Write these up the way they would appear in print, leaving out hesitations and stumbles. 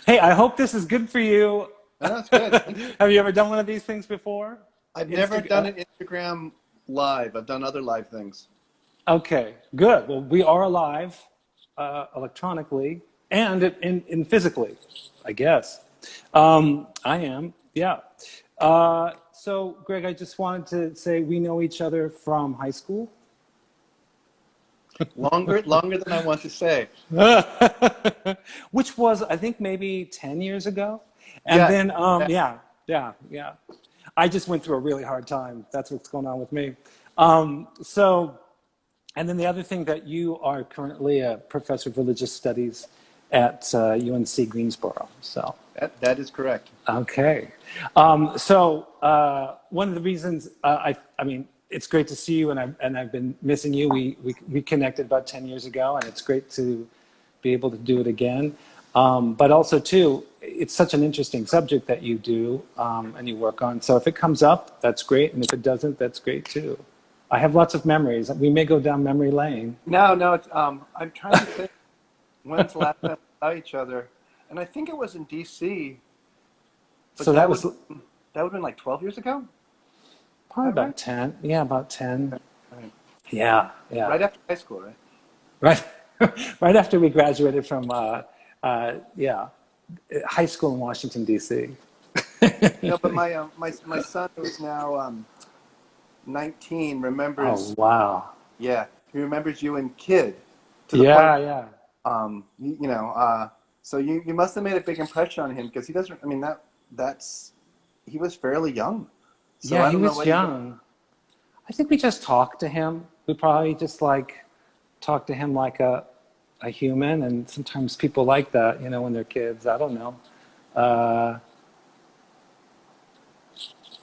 Hey, I hope this is good for you. No, that's good. Thank you. Have you ever done one of these things before? I've never done Insta an Instagram live. I've done other live things. Okay, good. Well, we are alive electronically and in physically, I guess. I am, yeah. So, Greg, I just wanted to say we know each other from high school. Longer than I want to say. Which was, I think, maybe 10 years ago. And Yeah. then, Yeah. yeah. I just went through a really hard time. That's what's going on with me. So, and then the other thing that you are currently a professor of religious studies at UNC Greensboro. So, That is correct. okay. One of the reasons I mean, it's great to see you, and I've been missing you. We connected about 10 years ago, and it's great to be able to do it again. But also too, it's such an interesting subject that you do and you work on. So if it comes up, that's great, and if it doesn't, that's great too. I have lots of memories. We may go down memory lane. No. It's, I'm trying to think when's the last time we saw each other, and I think it was in D.C. But So that was that would have been like 12 years ago. probably Is that about right? 10. Yeah, about 10. Right. Yeah, yeah. Right after high school, right? Right, right after we graduated from, yeah, high school in Washington, D.C. No, but my son who's now 19 Oh, remembers. wow. Yeah, he remembers you and Kid to the point. Yeah, yeah. So you must have made a big impression on him because he doesn't. I mean that's he was fairly young, so Yeah, I he don't know was what he did. young. I think we just talked to him. We probably just like talked to him like a human, and sometimes people like that, when they're kids. I don't know. Uh,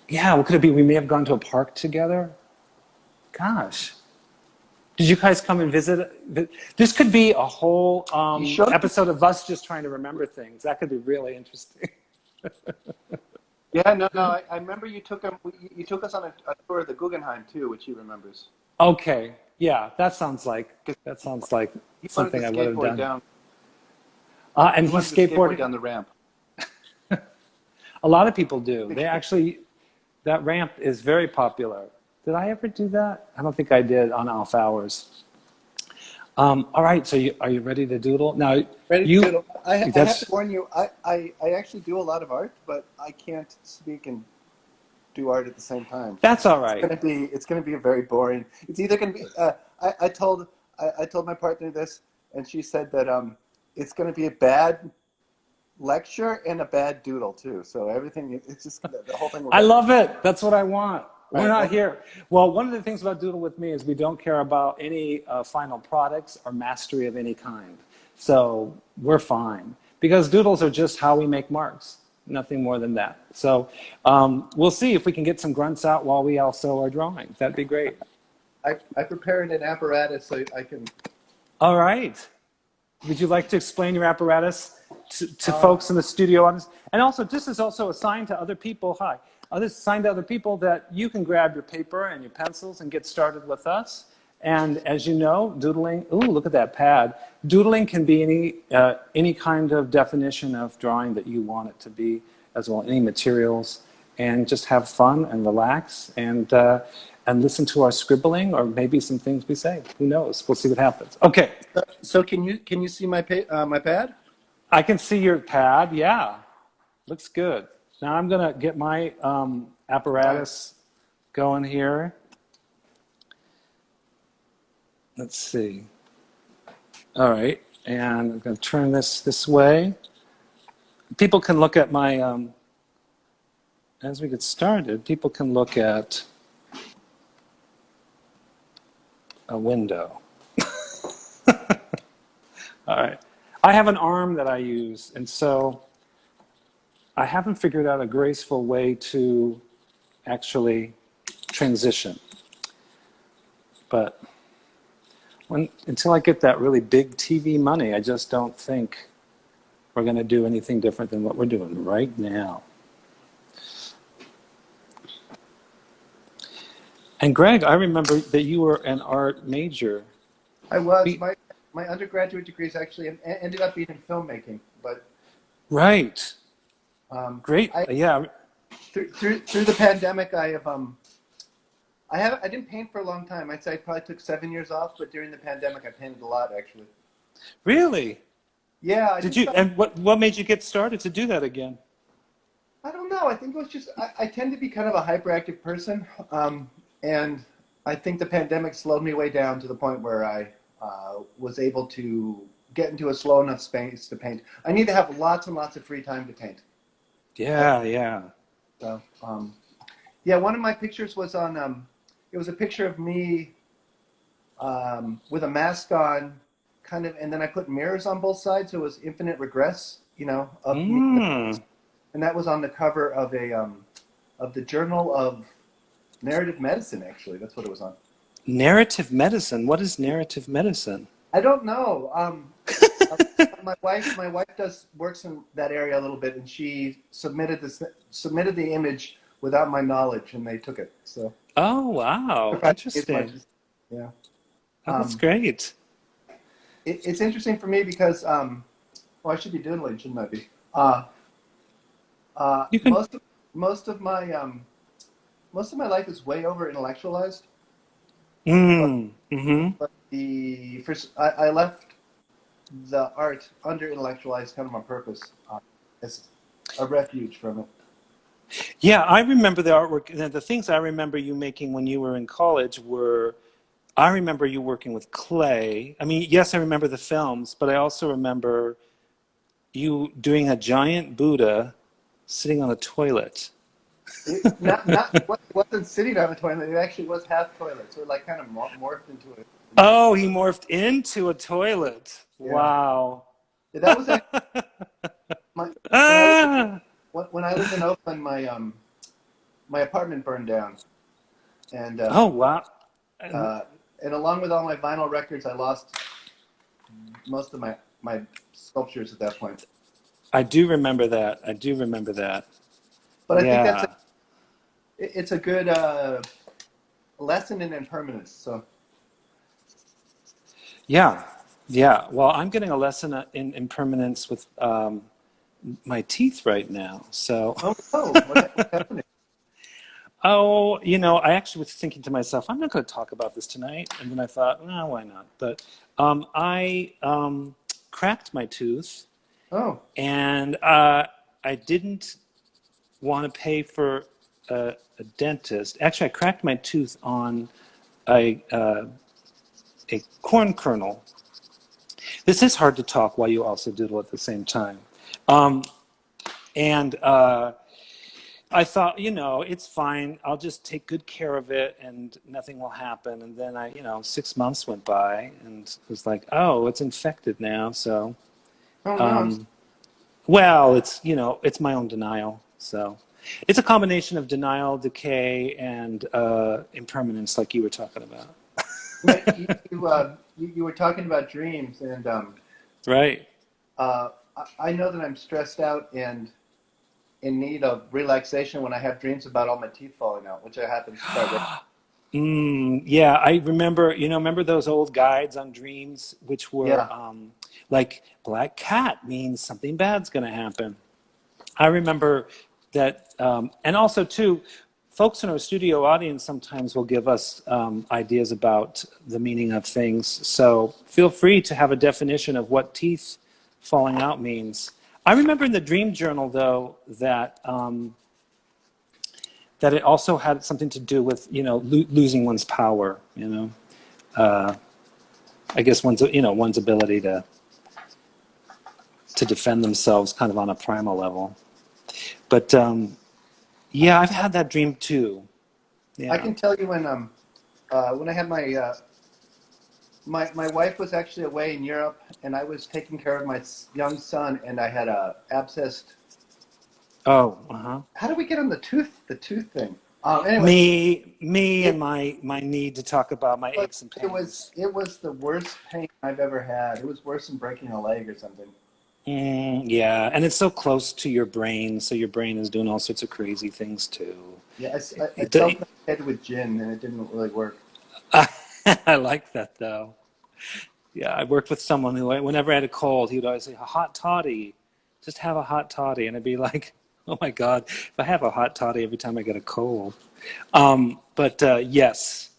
yeah, what could it be? We may have gone to a park together. Gosh. Did you guys come and visit? This could be a whole He showed me. episode of us just trying to remember things. That could be really interesting. Yeah, no. I remember you took him. You took us on a tour of the Guggenheim too, which he remembers. Okay, yeah, Because that sounds like he wanted to something I would have skateboard done. down. And He he wanted to skateboard skateboarded. down the ramp. A lot of people do. They actually, that ramp is very popular. Did I ever do that? I don't think I did on off hours. All right, so are you ready to doodle? Now, Ready to you, doodle. I have to that's, warn you. I actually do a lot of art, but I can't speak and do art at the same time. that's all right. It's gonna be a very boring. It's either gonna be. I told my partner this, and she said that it's gonna be a bad lecture and a bad doodle too. So everything, it's just the whole thing will I go. love it. That's what I want. We're Right. not Well, here. Well, one of the things about Doodle with me is we don't care about any final products or mastery of any kind. So we're fine. Because doodles are just how we make marks, nothing more than that. So we'll see if we can get some grunts out while we also are drawing. That'd be great. I prepared an apparatus so I can. All right. Would you like to explain your apparatus to Uh, folks in the studio audience? And also, this is also a sign to other people. Hi. This is a sign to other people that you can grab your paper and your pencils and get started with us. And as you know, doodling, ooh, look at that pad. Doodling can be any kind of definition of drawing that you want it to be, as well, any materials. And just have fun and relax and listen to our scribbling or maybe some things we say. Who knows? We'll see what happens. Okay. so can you see my pad? I can see your pad. Yeah, looks good. Now I'm gonna get my All right. apparatus going here. Let's see. All right, and I'm gonna turn this way. People can look at my as we get started. People can look at a window. All right. I have an arm that I use, and so I haven't figured out a graceful way to actually transition. But until I get that really big TV money, I just don't think we're going to do anything different than what we're doing right now. And Greg, I remember that you were an art major. I was We, my undergraduate degree is actually ended up being in filmmaking, but Right. Great. I Yeah. through the pandemic, I didn't paint for a long time. I'd say I probably took 7 years off, but during the pandemic, I painted a lot actually. Really? Yeah, I Did just you? thought, And what made you get started to do that again? I don't know. I think it was just I tend to be kind of a hyperactive person, and I think the pandemic slowed me way down to the point where I was able to get into a slow enough space to paint. I need to have lots and lots of free time to paint. I, Yeah. Yeah. so yeah, one of my pictures was on. It was a picture of me with a mask on, kind of, and then I put mirrors on both sides, so it was infinite regress, of me, Mm. and that was on the cover of a of the Journal of Narrative Medicine. Actually, that's what it was on. Narrative medicine. What is narrative medicine? I don't know. Uh, my wife does works in that area a little bit, and she submitted the image without my knowledge, and they took it. So Oh, wow. it's much, Interesting. yeah. Oh, that's Um, great. it's interesting for me because well, I should be doodling, shouldn't I be? Uh, uh, You can. most of most of my most of my life is way over intellectualized, but Mm. Mm-hmm. the first I left the art under intellectualized kind of on purpose as a refuge from it. Yeah, I remember the artwork. The things I remember you making when you were in college were, I remember you working with clay. I mean, yes, I remember the films, but I also remember you doing a giant Buddha sitting on a toilet. It wasn't sitting on a toilet. It actually was half toilet, so it like kind of morphed into it. Oh, he morphed into a toilet. Yeah, Wow. yeah, that was actually my Ah! when I lived in Oakland. My apartment burned down, and Oh, wow. uh, and along with all my vinyl records, I lost most of my sculptures at that point. I do remember that. I do remember that. But I think Yeah. it's a good lesson in impermanence. So, Yeah. Yeah. Well, I'm getting a lesson in impermanence with my teeth right now. So, oh no, what happened? oh, I actually was thinking to myself, I'm not going to talk about this tonight. And then I thought, no, why not? But I cracked my tooth, Oh, and I didn't want to pay for a dentist. Actually, I cracked my tooth on a corn kernel. This is hard to talk while you also doodle at the same time. Um, and I thought, it's fine. I'll just take good care of it and nothing will happen. And then 6 months went by and it was like, oh, it's infected now. So, oh no, um, well, it's my own denial. So it's a combination of denial, decay, and impermanence, like you were talking about. you were talking about dreams, and Right. I know that I'm stressed out and in need of relaxation when I have dreams about all my teeth falling out, which happens quite regularly. Yeah, I remember, remember those old guides on dreams, which were Yeah, like black cat means something bad's going to happen. I remember that, and also too, folks in our studio audience sometimes will give us ideas about the meaning of things. So feel free to have a definition of what teeth falling out means. I remember in the dream journal though that it also had something to do with losing one's power. I guess one's ability to defend themselves, kind of on a primal level. But yeah, I've had that dream too. I Yeah. can tell you when I had my wife was actually away in Europe, and I was taking care of my young son, and I had a abscessed. Oh, uh-huh. How do we get on the tooth thing? Anyway, Me, and it my need to talk about my was aches and it was pains. it was the worst pain I've ever had. It was worse than breaking a leg or something. Yeah, and it's so close to your brain, so your brain is doing all sorts of crazy things too. Yeah, I It, self-medicated with gin, and it didn't really work. I like that though. Yeah, I worked with someone who, whenever I had a cold, he would always say, "A hot toddy Just have a hot toddy. And I'd be like, oh my God, if I have a hot toddy every time I get a cold. But yes,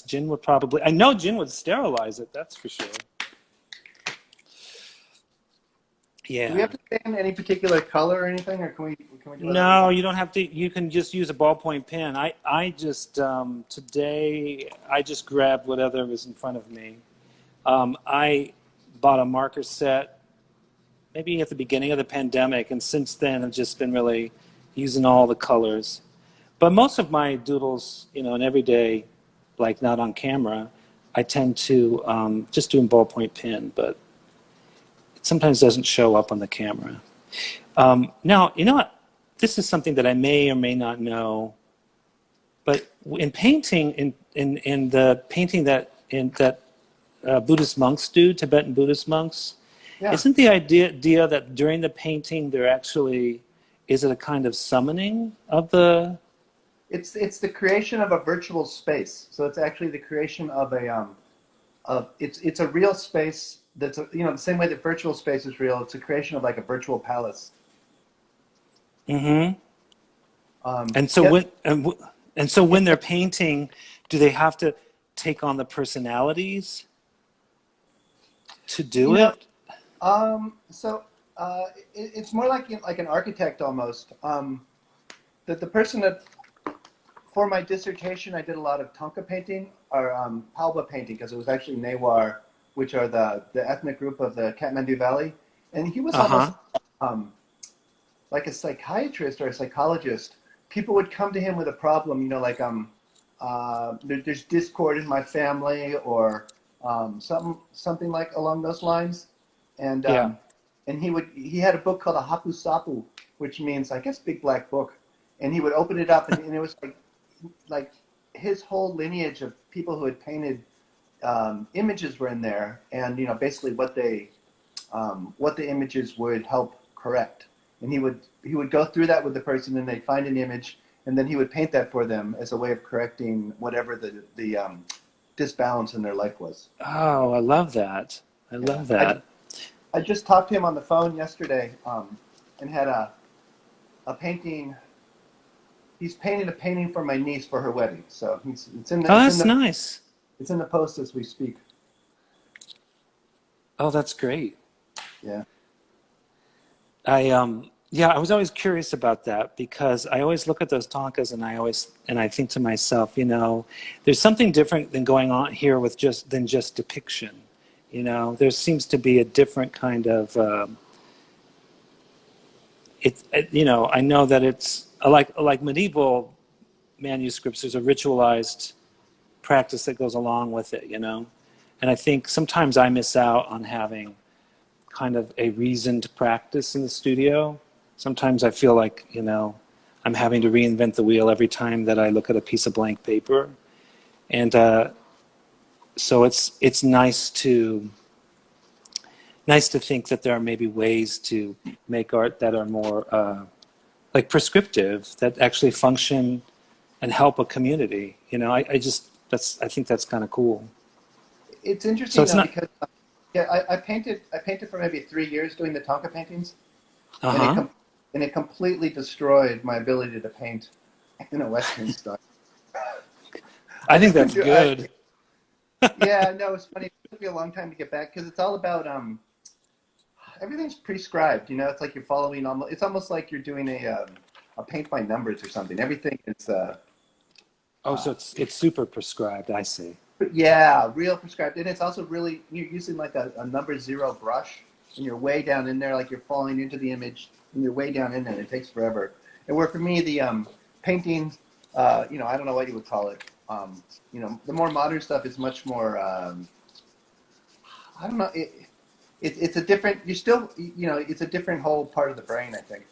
Jin would probably, I know Jin would sterilize it, that's for sure. Do we Yeah. have to stay in any particular color or anything, or can we do whatever we No, want? you don't have to. You can just use a ballpoint pen. I just today I just grabbed whatever was in front of me. I bought a marker set maybe at the beginning of the pandemic, and since then I've just been really using all the colors. But most of my doodles, in every day, like not on camera, I tend to just do in ballpoint pen, but it sometimes doesn't show up on the camera. Now, you know what? This is something that I may or may not know, but in painting, in the painting that Buddhist monks do, Tibetan Buddhist monks, Yeah. isn't the idea that during the painting there actually is it a kind of summoning of the? It's the creation of a virtual space. So it's actually the creation of it's a real space that's the same way that virtual space is real. It's a creation of like a virtual palace. Mm-hmm. And so Yep. when they're painting, do they have to take on the personalities to You do know, it? it's more like an architect almost. That the person that for my dissertation I did a lot of thangka painting or palba painting because it was actually Newar, which are the ethnic group of the Kathmandu Valley, and he was almost Uh-huh. um, like a psychiatrist or a psychologist. People would come to him with a problem, like there's discord in my family or something like along those lines, and Yeah. he had a book called a Hapu Sapu, which means I guess big black book, and he would open it up and it was like his whole lineage of people who had painted images were in there, and basically what the images would help correct. And he would go through that with the person, and they'd find an image, and then he would paint that for them as a way of correcting whatever the disbalance in their life was. Oh, I love that. I Yeah, love that. I just talked to him on the phone yesterday, and had a painting. He's painting a painting for my niece for her wedding. So Oh, that's nice. it's in the post as we speak. Oh, that's great. Yeah. Yeah, I was always curious about that because I always look at those tankas and I think to myself, there's something different than going on here with just depiction. There seems to be a different kind of I know that it's like medieval manuscripts. There's a ritualized practice that goes along with it, and I think sometimes I miss out on having kind of a reasoned practice in the studio. Sometimes I feel like, I'm having to reinvent the wheel every time that I look at a piece of blank paper. And so it's nice to think that there are maybe ways to make art that are more like prescriptive, that actually function and help a community. I think that's kind of cool. It's So interesting it's though not, because I painted for maybe 3 years doing the Tonka paintings, and uh-huh. it completely destroyed my ability to paint in a Western style. I think that's I, good. yeah, no, it's funny. It took me a long time to get back because it's all about everything's prescribed. It's like you're following almost. It's almost like you're doing a paint by numbers or something. Everything is Oh, so it's super prescribed, I see. yeah, real prescribed, and it's also really you're using like a number zero brush, and you're way down in there, like you're falling into the image, and you're way down in there. And it takes forever. And where for me the painting, I don't know what you would call it. The more modern stuff is much more. I don't know. It's a different. You still, it's a different whole part of the brain, I think.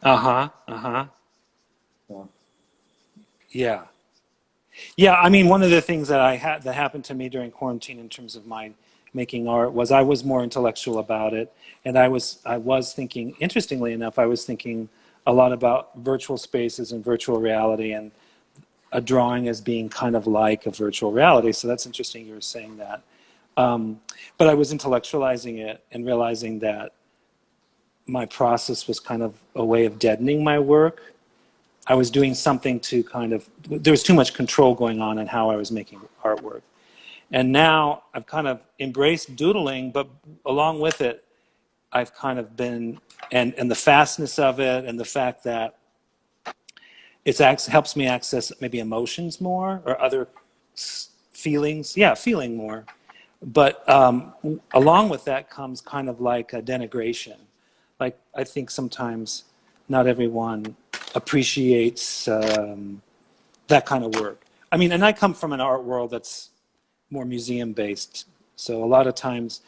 Uh-huh. Uh-huh. So, Yeah. Yeah, I mean, one of the things that happened to me during quarantine in terms of my making art was I was more intellectual about it, and I was thinking, interestingly enough, I was thinking a lot about virtual spaces and virtual reality and a drawing as being kind of like a virtual reality. So that's interesting you were saying that. But I was intellectualizing it and realizing that my process was kind of a way of deadening my work. I was doing something to kind of, there was too much control going on in how I was making artwork. And now I've kind of embraced doodling, but along with it, I've kind of been, and the fastness of it, and the fact that it helps me access maybe emotions more, or other feelings. Yeah, feeling more. But along with that comes kind of like a denigration. Like, I think sometimes not everyone appreciates that kind of work. I mean, and I come from an art world that's more museum based. So a lot of times,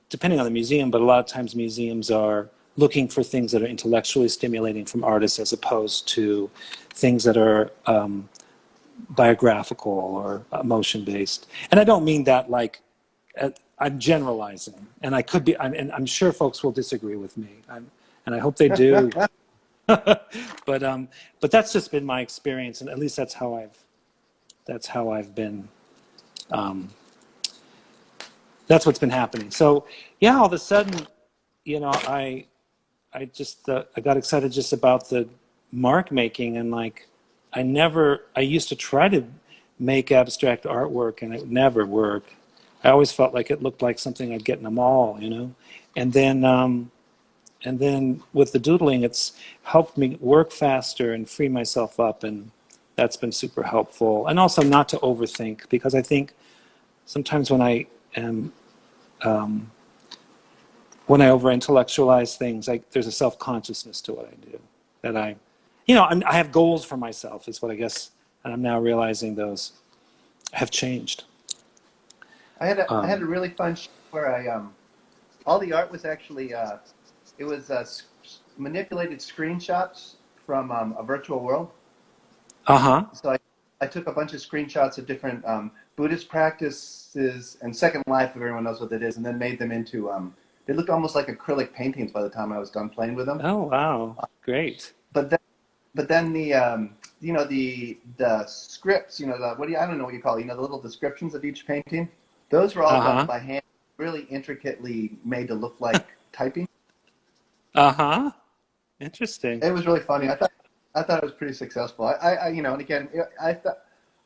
depending on the museum, but a lot of times museums are looking for things that are intellectually stimulating from artists, as opposed to things that are biographical or emotion based. And I don't mean that like, I'm generalizing, and I could be, and I'm sure folks will disagree with me, and I hope they do. But that's just been my experience, and at least that's how I've been. That's what's been happening. So yeah, all of a sudden, I got excited just about the mark making, and like, I used to try to make abstract artwork, and it would never work. I always felt like it looked like something I'd get in a mall, and then with the doodling, it's helped me work faster and free myself up, and that's been super helpful. And also not to overthink, because I think sometimes when I over intellectualize things, there's a self-consciousness to what I do, that I have goals for myself, is what I guess, and I'm now realizing those have changed. I had a really fun show where all the art was actually it was manipulated screenshots from a virtual world. So I took a bunch of screenshots of different Buddhist practices and Second Life, if everyone knows what that is, and then made them into they looked almost like acrylic paintings by the time I was done playing with them. Oh wow, great! But then the scripts, I don't know what you call it, the little descriptions of each painting. Those were all done by hand, really intricately made to look like typing. Interesting. It was really funny. I thought it was pretty successful. And again, I thought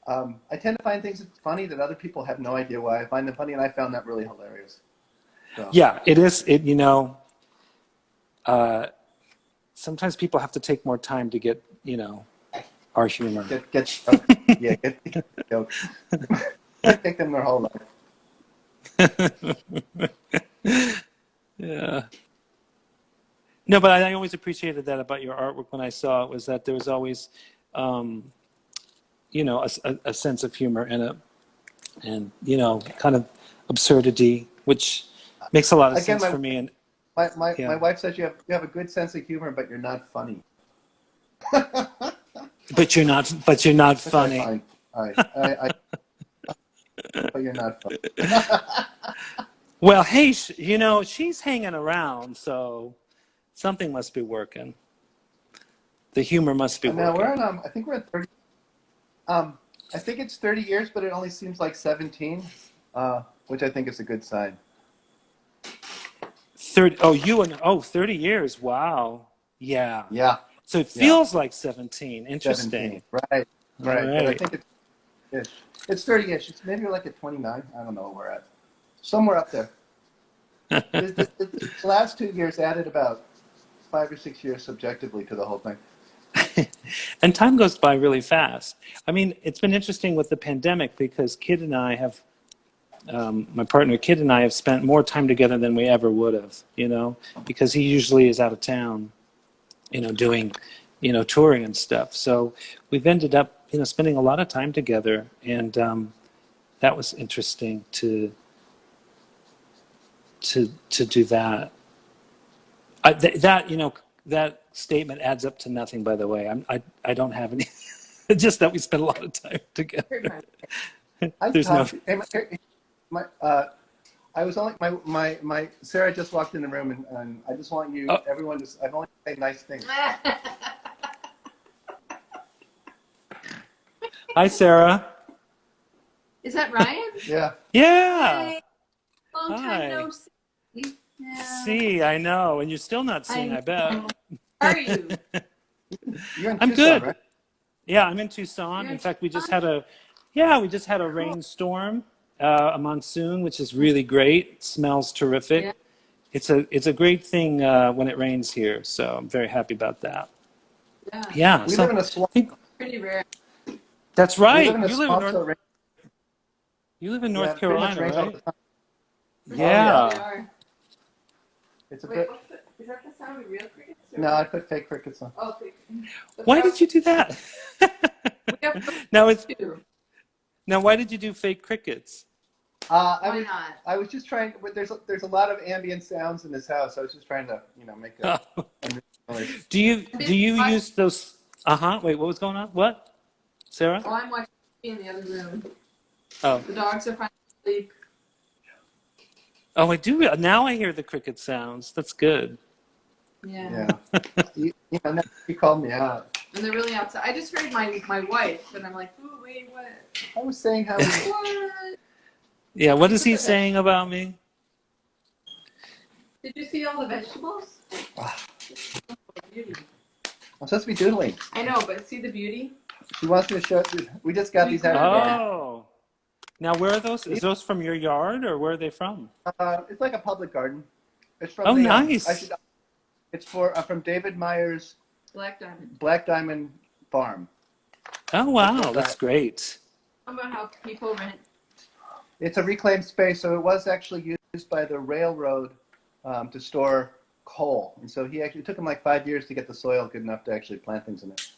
I tend to find things funny that other people have no idea why I find them funny, and I found that really hilarious. So. Yeah, it is. Sometimes people have to take more time to get, our humor. Get jokes. Take them their whole life. Yeah. No, but I always appreciated that about your artwork when I saw it, was that there was always, a sense of humor in it, and kind of absurdity, which makes a lot of sense for me. And my wife says you have a good sense of humor, but you're not funny. But you're not funny. But you're not funny. Well, hey, she's hanging around, so something must be working. The humor must be working. Now we're on. I think we're at 30. I think it's 30 years, but it only seems like 17, which I think is a good sign. 30. 30 years. Wow. Yeah. Yeah. So it feels like 17. Interesting. 17. Right. But I Right. think it's 30-ish. It's maybe like at 29. I don't know where we're at. Somewhere up there. The last 2 years added about 5 or 6 years subjectively to the whole thing. And time goes by really fast. I mean, it's been interesting with the pandemic, because my partner Kid and I have spent more time together than we ever would have, because he usually is out of town, doing, touring and stuff. So we've ended up, spending a lot of time together, and that was interesting to do that. That statement adds up to nothing, by the way. I don't have any. Just that we spent a lot of time together. There's no. I was only my Sarah just walked in the room, and I just want everyone to. I've only say nice things. Hi, Sarah. Is that Ryan? Yeah. Yeah. Hi. Long time no see. Yeah. See, I know, and you're still not seeing, I bet. How are you? You're in I'm Tucson, good. right? Yeah, I'm in Tucson. You're In in fact, we just Tucson? had we just had a Cool. rainstorm, a monsoon, which is really great. It smells Yeah. terrific. It's a great thing when it rains here, so I'm very happy about that. Yeah. Yeah, We live so in a swamp. I think Pretty rare. that's We live right. in a swamp, so it rains. You live in Yeah, North it pretty much Carolina, rains all the right? time. For Oh yeah, sure we Yeah. are. it's a Wait, bit. is that the sound of real crickets? Or No, I put fake crickets on. oh, the Why frog- did you do that? We have those now it's too. now why did you do fake crickets? Why not? I was just trying. There's a lot of ambient sounds in this house. I was just trying to make a noise. Do you use those? Wait, what was going on? What, Sarah? Oh, I'm watching TV in the other room. Oh, The dogs are finally asleep. oh, I do. Now I hear the cricket sounds. That's good. Yeah. Yeah. Now you called me out. And they're really outside. I just heard my wife, and I'm like, ooh, wait, what? I was saying how we. What? Yeah. What is he saying about me? Did you see all the vegetables? Wow. Beauty. I'm supposed to be doodling. I know, but see the beauty? She wants me to show. We just got these out of the garden. Oh. Now, where are those? Is those from your yard, or where are they from? It's like a public garden. It's from Oh, the. nice. It's from David Meyer's Black diamond. Black Diamond Farm. Oh, wow. That's great. How about how people rent? It's a reclaimed space, so it was actually used by the railroad to store coal. And so it took him like 5 years to get the soil good enough to actually plant things in it.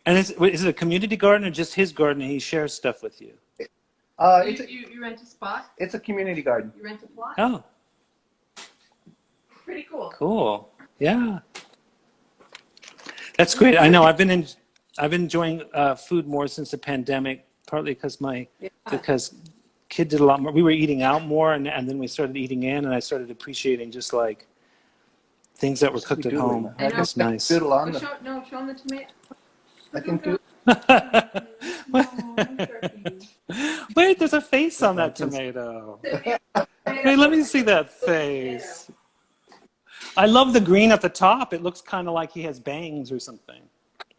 And is it a community garden or just his garden and he shares stuff with you? You rent a spot? It's a community garden. You rent a plot? Oh, Pretty cool. cool. Yeah. That's great. I know I've been enjoying food more since the pandemic, partly because kid did a lot more. We were eating out more, and then we started eating in, and I started appreciating just like things that were cooked at home. I know. That's nice. Doodle on Oh, them. show them the tomato. I can do. Wait, there's a face on that tomato. Hey, let me see that face. I love the green at the top. It looks kind of like he has bangs or something.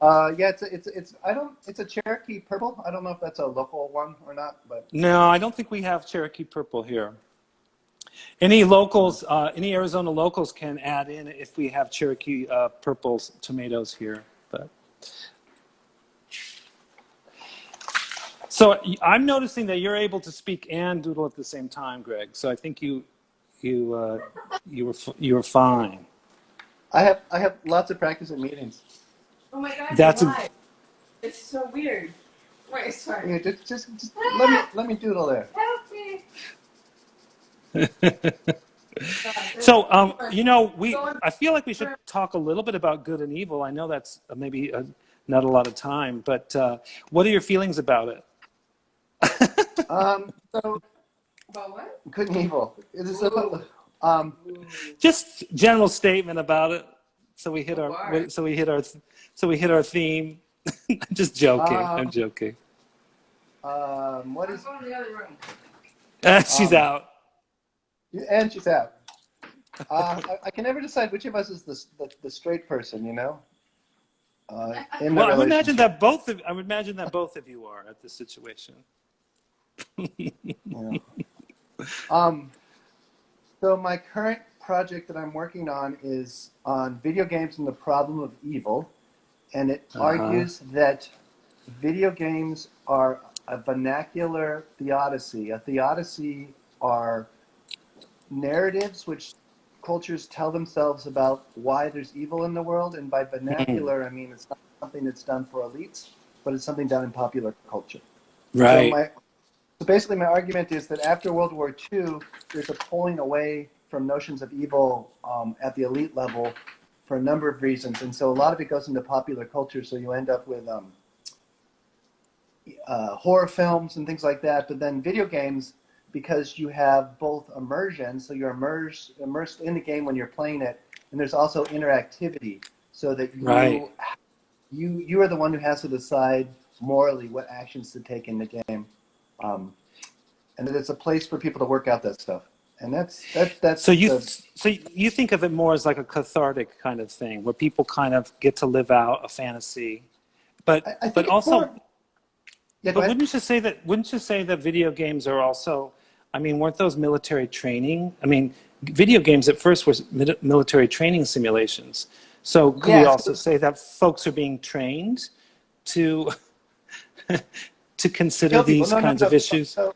Yeah, it's a Cherokee purple. I don't know if that's a local one or not, but No, I don't think we have Cherokee purple here. Any locals, any Arizona locals can add in if we have Cherokee purple tomatoes here. But so I'm noticing that you're able to speak and doodle at the same time, Greg. So I think you were fine. I have lots of practice at meetings. Oh my God, That's you're live. It's so weird. Wait, sorry. Yeah, just let me doodle there. Help me. So, I feel like we should talk a little bit about good and evil. I know that's maybe not a lot of time, but what are your feelings about it? So About what? good and evil. It is Just general statement about it. So we hit Oh, wow. so we hit our theme. I'm just joking. I'm joking. what is? Go in the other room. She's out. And she's out. I can never decide which of us is the straight person, In the Well, I would imagine that both of you are at this situation. Yeah. So my current project that I'm working on is on video games and the problem of evil, and it argues that video games are a vernacular theodicy. A theodicy are narratives which cultures tell themselves about why there's evil in the world, and by vernacular, I mean it's not something that's done for elites, but it's something done in popular culture. Right. So basically my argument is that after World War II, there's a pulling away from notions of evil at the elite level for a number of reasons. And so a lot of it goes into popular culture, so you end up with horror films and things like that. But then video games, because you have both immersion, so you're immersed in the game when you're playing it, and there's also interactivity, so that you are the one who has to decide morally what actions to take in the game. And that it's a place for people to work out that stuff. And that's So you the so you think of it more as like a cathartic kind of thing, where people kind of get to live out a fantasy, I but think it's also, more. Yeah, go but ahead. wouldn't you say that video games are also, I mean, weren't those military training? I mean, video games at first were military training simulations. So could we Yes, also say that folks are being trained to to to consider kill people. these No, no, kinds no. of issues? So,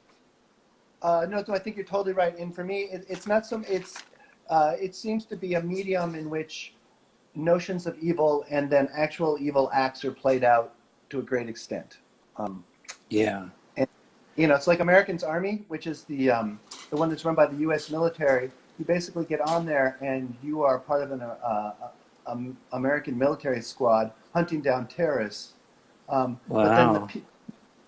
no, so I think you're totally right. And for me, it's not some. It seems to be a medium in which notions of evil and then actual evil acts are played out to a great extent. Um, Yeah. and it's like American's Army, which is the one that's run by the U.S. military. You basically get on there and you are part of an American military squad hunting down terrorists. But then Wow.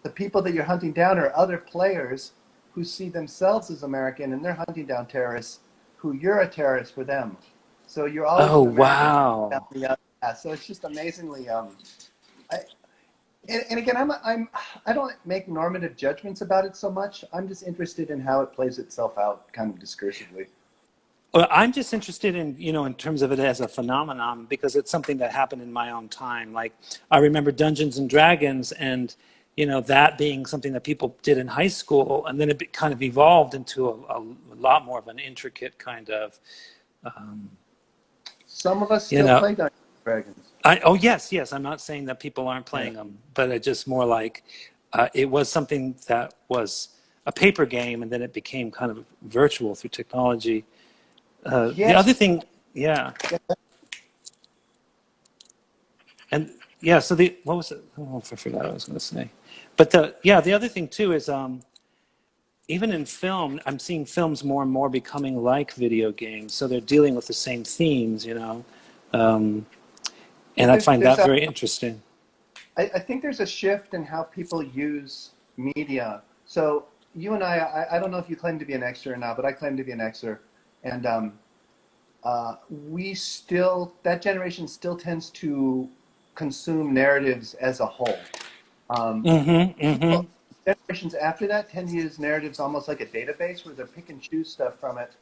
the people that you're hunting down are other players who see themselves as American and they're hunting down terrorists who you're a terrorist for them. So you're always Oh, an American down wow. the other. Yeah, so it's just amazingly. I, and again, I don't make normative judgments about it so much. I'm just interested in how it plays itself out, kind of discursively. Well, I'm just interested in, in terms of it as a phenomenon because it's something that happened in my own time. Like, I remember Dungeons and Dragons and, that being something that people did in high school. And then it kind of evolved into a lot more of an intricate kind of, um, Some of us you still know, play Dungeons and Dragons. oh, yes, yes. I'm not saying that people aren't Yeah. playing them, but it just more like it was something that was a paper game and then it became kind of virtual through technology. The Yes. other thing, yeah. And yeah, so what was it? Oh, I forgot what I was going to say. But the other thing too is even in film, I'm seeing films more and more becoming like video games. So they're dealing with the same themes. Um, and I find There's that a very interesting. I think there's a shift in how people use media. So you and I don't know if you claim to be an Xer or not, but I claim to be an Xer, and we still that generation still tends to consume narratives as a whole. Mm-hmm. Mm-hmm. People generations after that tend to use narratives almost like a database where they're pick and choose stuff from it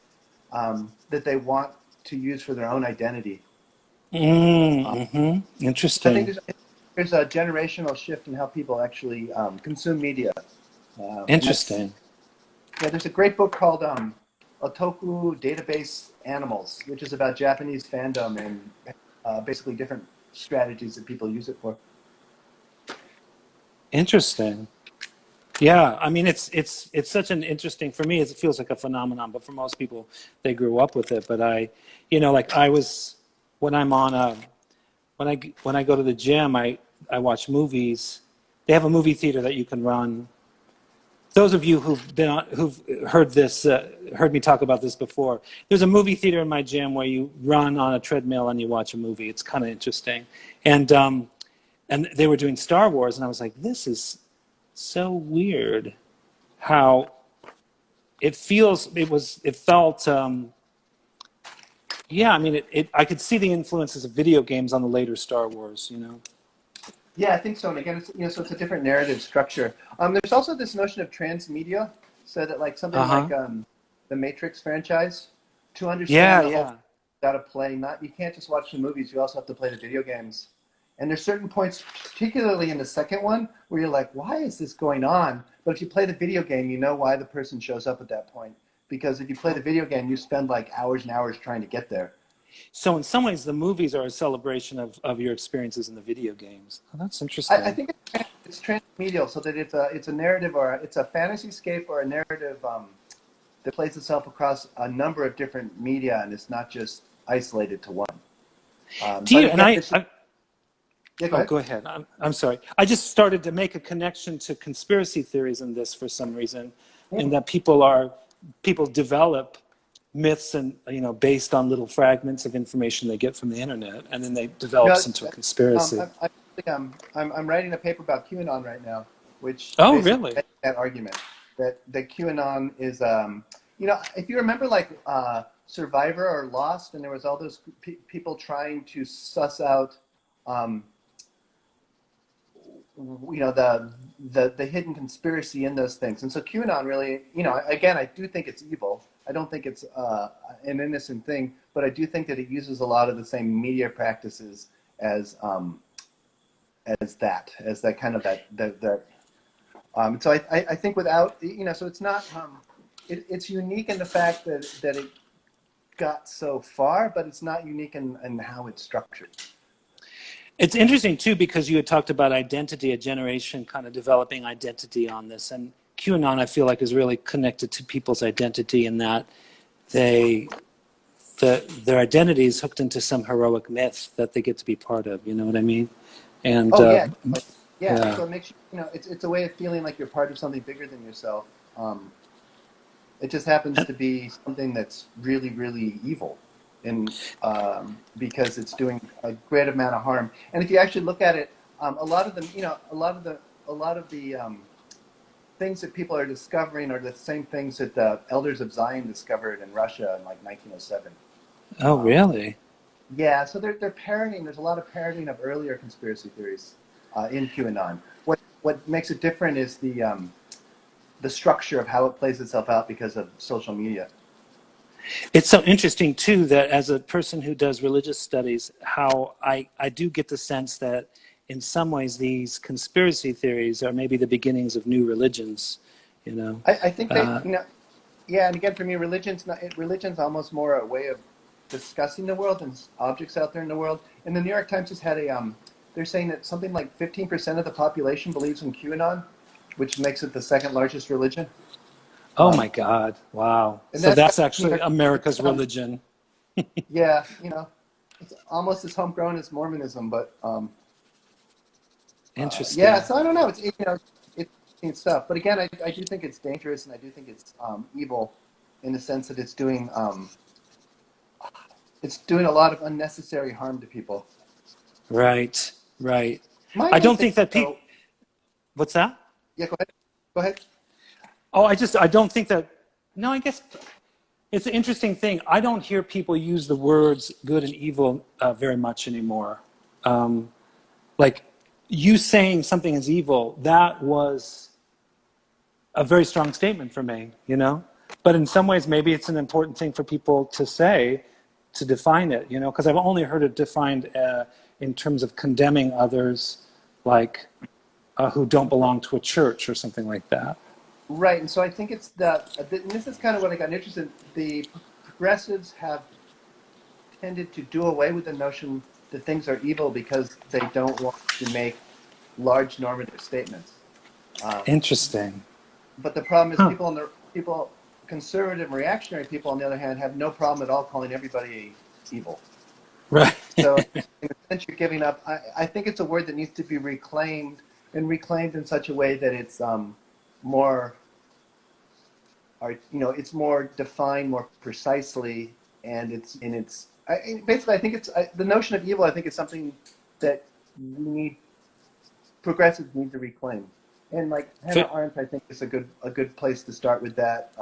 that they want to use for their own identity. Mm-hmm. I think Interesting. there's a generational shift in how people actually consume media, and that's Interesting. yeah. There's a great book called Otoku Database Animals, which is about Japanese fandom and basically different strategies that people use it for. Interesting. Yeah, I mean it's such an interesting for me. It feels like a phenomenon, but for most people, they grew up with it. But like I was when I'm on a when I go to the gym, I watch movies. They have a movie theater that you can run. Those of you who've heard this heard me talk about this before. There's a movie theater in my gym where you run on a treadmill and you watch a movie. It's kind of interesting, and they were doing Star Wars, and I was like, this is so weird how it felt yeah, I mean I could see the influences of video games on the later Star Wars. Yeah, I think so. And again, so it's a different narrative structure. There's also this notion of transmedia, so that like something Uh-huh. like the Matrix franchise, to Yeah, understand the whole, yeah. got to play. Not you can't just watch the movies. You also have to play the video games. And there's certain points, particularly in the second one, where you're like, why is this going on? But if you play the video game, you know why the person shows up at that point. Because if you play the video game, you spend like hours and hours trying to get there. So in some ways the movies are a celebration of your experiences in the video games. Oh, that's I interesting. think it's transmedial, so that it's a narrative or it's a fantasy scape or a narrative that plays itself across a number of different media, and it's not just isolated to one. Do But you and again, yeah, go oh, ahead. go ahead. I'm sorry. I just started to make a connection to conspiracy theories in this for some reason, in that people develop myths and based on little fragments of information they get from the internet, and then they No, develops into a conspiracy. I'm writing a paper about QAnon right now, which Oh, basically really? makes that argument that QAnon is, if you remember like Survivor or Lost, and there was all those people trying to suss out, um, the hidden conspiracy in those things, and so QAnon really, again, I do think it's evil, I don't think it's an innocent thing, but I do think that it uses a lot of the same media practices as that kind of that. So I think without, so it's not, it's unique in the fact that it got so far, but it's not unique in how it's structured. It's interesting too, because you had talked about identity, a generation kind of developing identity on this, and QAnon I feel like is really connected to people's identity in that their identity is hooked into some heroic myth that they get to be part of. You know what I mean? And yeah. So it makes it's a way of feeling like you're part of something bigger than yourself. It just happens to be something that's really, really evil, and because it's doing a great amount of harm. And if you actually look at it, a lot of the things that people are discovering are the same things that the elders of Zion discovered in Russia in like 1907. Oh, really? Yeah, so they're parroting. There's a lot of parroting of earlier conspiracy theories in QAnon. What makes it different is the structure of how it plays itself out because of social media. It's so interesting too that as a person who does religious studies, how I do get the sense that in some ways these conspiracy theories are maybe the beginnings of new religions. I think they yeah, and again for me, religion's almost more a way of discussing the world and objects out there in the world. And the New York Times has had they're saying that something like 15% of the population believes in QAnon, which makes it the second largest religion. Oh my God! Wow. So that's actually America's religion. Yeah, it's almost as homegrown as Mormonism, but interesting. Yeah, so I don't know. It's interesting stuff, but again, I do think it's dangerous, and I do think it's evil, in the sense that it's doing a lot of unnecessary harm to people. Right. I don't think that people. What's that? Yeah, go ahead. Oh, I don't think that. No, I guess it's an interesting thing. I don't hear people use the words good and evil very much anymore. Like you saying something is evil, that was a very strong statement for me, But in some ways, maybe it's an important thing for people to say, to define it, because I've only heard it defined in terms of condemning others, like who don't belong to a church or something like that. Right, and so I think it's and this is kind of what I got interested in. The progressives have tended to do away with the notion that things are evil because they don't want to make large normative statements. Interesting. But the problem is people, conservative and reactionary people, on the other hand, have no problem at all calling everybody evil. Right. So in a sense, you're giving up. I think it's a word that needs to be reclaimed in such a way that it's more, it's more defined more precisely, and basically I think it's the notion of evil. I think is something that progressives need to reclaim, and like Hannah Arendt, I think is a good place to start with that.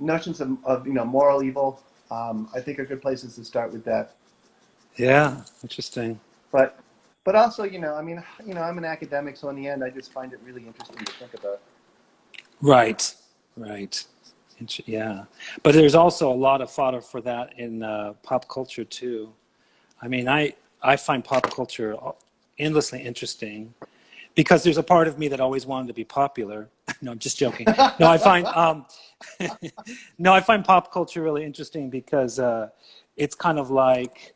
Notions of moral evil, I think are good places to start with that. Yeah, interesting. But also, I'm an academic, so in the end, I just find it really interesting to think about. Right. Yeah. But there's also a lot of fodder for that in pop culture, too. I mean, I find pop culture endlessly interesting because there's a part of me that always wanted to be popular. No, I'm just joking. No, I find I find pop culture really interesting because it's kind of like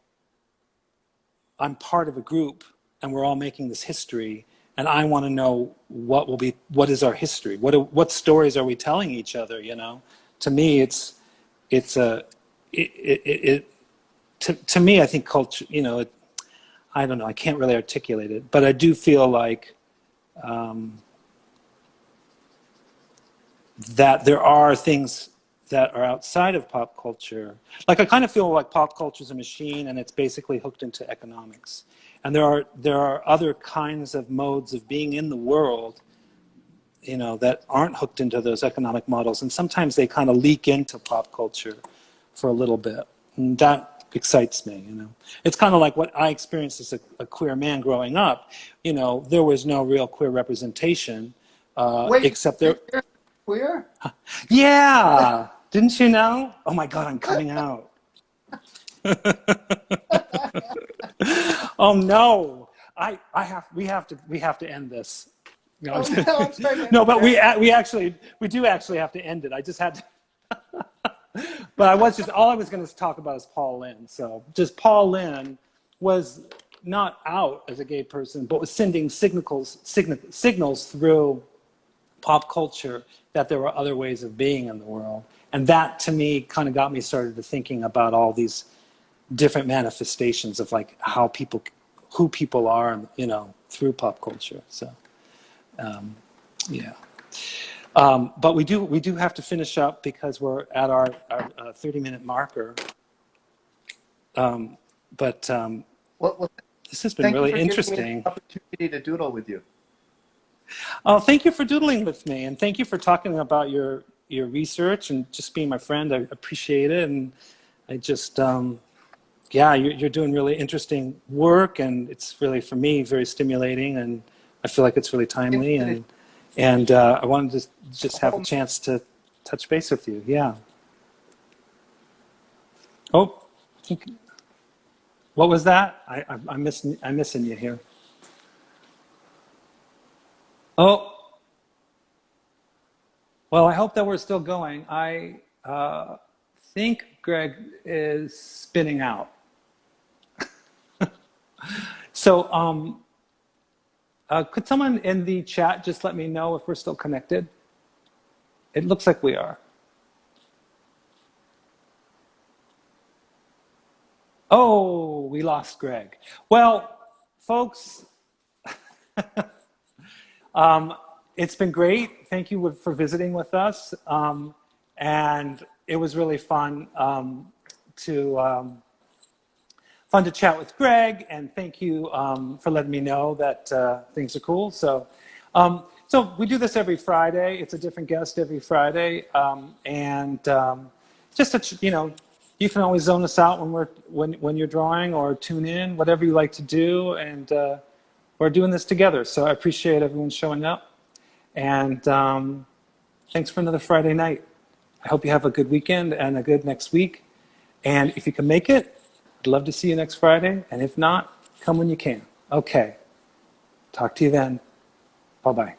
I'm part of a group and we're all making this history, and I want to know what is our history? What stories are we telling each other? To me, to me, I think culture. I don't know. I can't really articulate it, but I do feel like that there are things that are outside of pop culture. Like I kind of feel like pop culture is a machine, and it's basically hooked into economics. And there are other kinds of modes of being in the world, that aren't hooked into those economic models. And sometimes they kind of leak into pop culture for a little bit. And that excites me, It's kind of like what I experienced as a queer man growing up. There was no real queer representation, except there. Queer? Yeah. Didn't you know? Oh my God, I'm coming out. Oh no. We have to end this. No, Oh no, I'm sorry to no, but interject. we do actually have to end it. I just had to, but all I was going to talk about is Paul Lynde. So just Paul Lynde was not out as a gay person, but was sending signals through pop culture that there were other ways of being in the world. And that to me kind of got me started to thinking about all these different manifestations of like who people are, you know, through pop culture. So, yeah. But we do have to finish up because we're at our 30-minute marker. But Well, this has been thank you really for giving me interesting. the opportunity to doodle with you. Oh, thank you for doodling with me, and thank you for talking about your research and just being my friend. I appreciate it, and I just yeah, you're doing really interesting work, and it's really for me very stimulating, and I feel like it's really timely, and I wanted to just have a chance to touch base with you. Yeah. Oh, what was that? I'm missing you here. Oh. Well, I hope that we're still going. I think Greg is spinning out. So, could someone in the chat just let me know if we're still connected? It looks like we are. Oh, we lost Greg. Well, folks, it's been great. Thank you for visiting with us. And it was really fun to chat with Greg, and thank you for letting me know that things are cool. So, so we do this every Friday. It's a different guest every Friday, and just to, you know, you can always zone us out when you're drawing, or tune in, whatever you like to do, and we're doing this together. So I appreciate everyone showing up, and thanks for another Friday night. I hope you have a good weekend and a good next week. And if you can make it, I'd love to see you next Friday. And if not, come when you can. Okay. Talk to you then. Bye-bye.